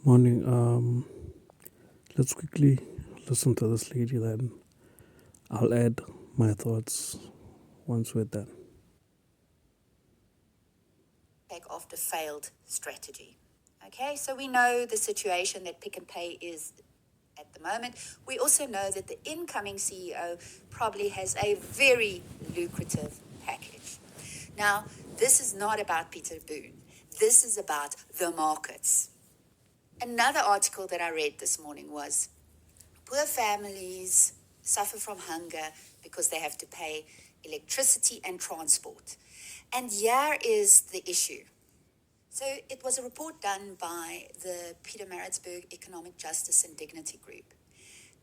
Morning. Let's quickly listen to this lady, then I'll add my thoughts once we're done. After failed strategy. Okay, so we know the situation that Pick and Pay is at the moment. We also know that the incoming CEO probably has a very lucrative package. Now, this is not about Peter Boone. This is about the markets. Another article that I read this morning was poor families suffer from hunger because they have to pay electricity and transport. And here is the issue. So it was a report done by the Pietermaritzburg Economic Justice and Dignity Group.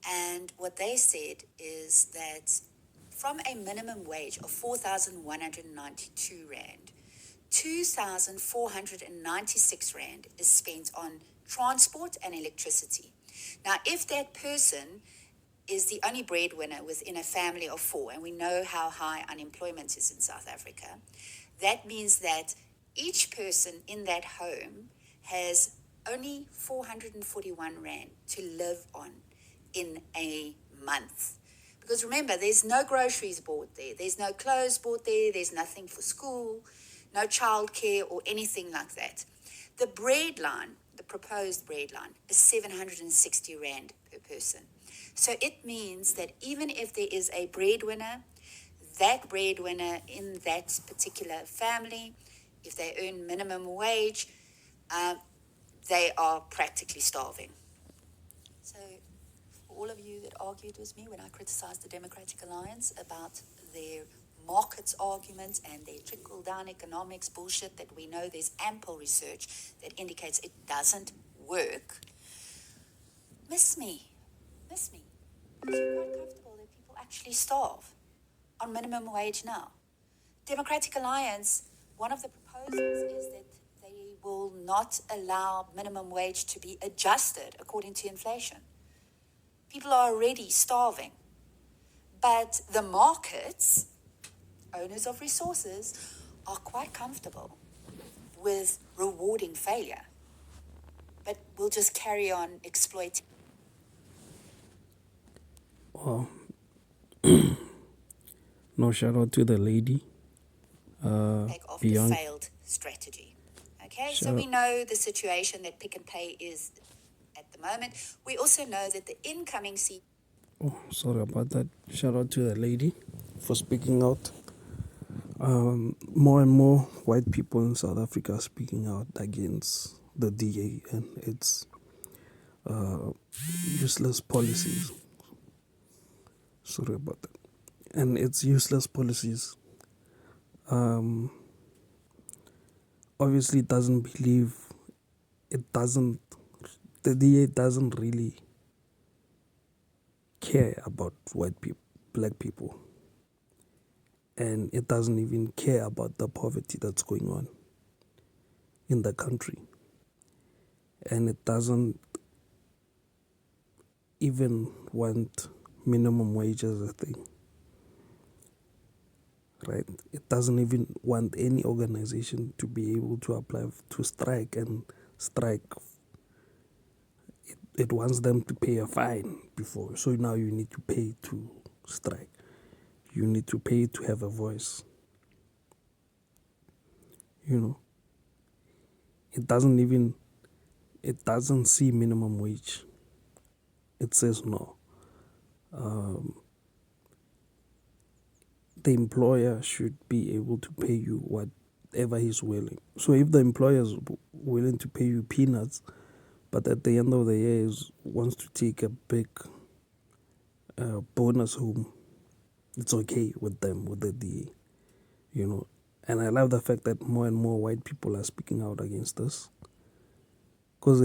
And what they said is that from a minimum wage of 4,192 Rand, 2,496 Rand is spent on transport and electricity. Now, if that person is the only breadwinner within a family of four, and we know how high unemployment is in South Africa, that means that each person in that home has only 441 Rand to live on in a month. Because remember, there's no groceries bought there, there's no clothes bought there, there's nothing for school, no childcare or anything like that. The bread line, the proposed bread line, is 760 Rand per person. So it means that even if there is a breadwinner, that breadwinner in that particular family, if they earn minimum wage, they are practically starving. So for all of you that argued with me when I criticized the Democratic Alliance about their markets arguments and their trickle-down economics bullshit that we know there's ample research that indicates it doesn't work, miss me. Because you're quite comfortable that people actually starve on minimum wage now. Democratic Alliance, one of the proposals is that they will not allow minimum wage to be adjusted according to inflation. People are already starving. But the markets, owners of resources, are quite comfortable with rewarding failure. But we'll just carry on exploiting. Well, no shout out to the lady. Off the failed strategy. Okay, so we know the situation that Pick and Pay is at the moment. We also know that the incoming CEO. Oh, sorry about that. Shout out to the lady for speaking out. More and more white people in South Africa are speaking out against the DA and its useless policies. Sorry about that. And its useless policies. Obviously doesn't believe the DA doesn't really care about white people, black people, and it doesn't even care about the poverty that's going on in the country, and it doesn't even want minimum wage as a thing, right? It doesn't even want any organization to be able to apply to strike and strike. It wants them to pay a fine before. So now you need to pay to strike. You need to pay to have a voice. You know, it doesn't see minimum wage. It says no. The employer should be able to pay you whatever he's willing. So if the employer is willing to pay you peanuts, but at the end of the year wants to take a big bonus home, it's okay with them, with the DA, you know. And I love the fact that more and more white people are speaking out against this, because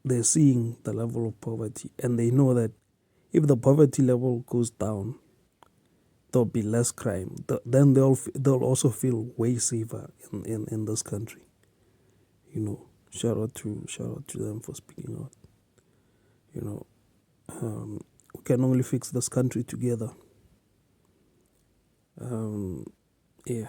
they're seeing the level of poverty, and they know that if the poverty level goes down, there'll be less crime. Then they'll also feel way safer in this country. You know, shout out to them for speaking out. You know, we can only fix this country together. Yeah.